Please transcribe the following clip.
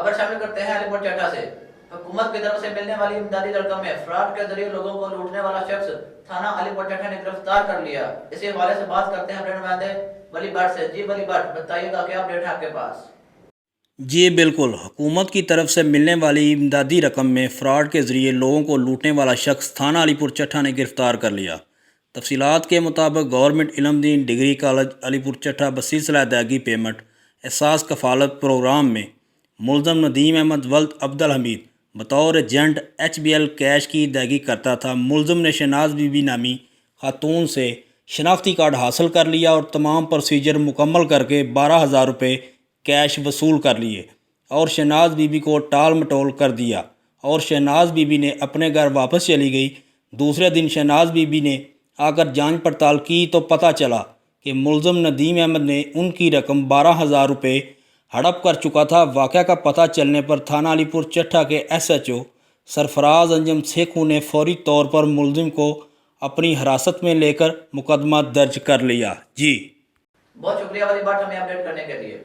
खबर शामिल करते हैं अलीपुर चट्टा से। हुकूमत की तरफ से मिलने वाली इमदादी रकम में फ्रॉड के जरिए लोगों को लूटने वाला शख्स थाना अलीपुर चट्टा ने गिरफ्तार कर लिया। इसी हवाले से बात करते हैं अपने नुमाइंदे वली भट्ट से। जी वली भट्ट, बताइएगा क्या अपडेट है आपके पास? जी बिल्कुल, हुकूमत की तरफ से मिलने वाली इमदादी रकम में फ़्रॉड के ज़रिए लोगों को लूटने वाला शख्स थाना अलीपुर चट्टा ने गिरफ़्तार कर लिया। तफसीलात के मुताबिक गवर्नमेंट इल्म-दीन डिग्री कॉलेज अलीपुर चट्टा बसिलसिला अदायगी पेमेंट एहसास कफ़ालत प्रोग्राम में मुलज़म नदीम अहमद वल्द अब्दुल हमीद बतौर एजेंट HBL कैश की अदायगी करता था। मुलज़म ने शहनाज बीबी नामी खातून से शनाख्ती कार्ड हासिल कर लिया और तमाम प्रोसीजर मुकम्मल करके 12,000 रुपये कैश वसूल कर लिए और शहनाज बीबी को टाल मटोल कर दिया और शहनाज बीबी ने अपने घर वापस चली गई। दूसरे दिन शहनाज बीबी ने आकर जांच पड़ताल की तो पता चला कि मुलज़म नदीम अहमद ने उनकी रकम 12,000 रुपये हड़प कर चुका था। वाक़या का पता चलने पर थाना अलीपुर चट्टा के SHO सरफराज अंजम सेखू ने फौरी तौर पर मुलज़िम को अपनी हिरासत में लेकर मुकदमा दर्ज कर लिया। जी बहुत शुक्रिया वली भट्ट हमें अपडेट करने के लिए।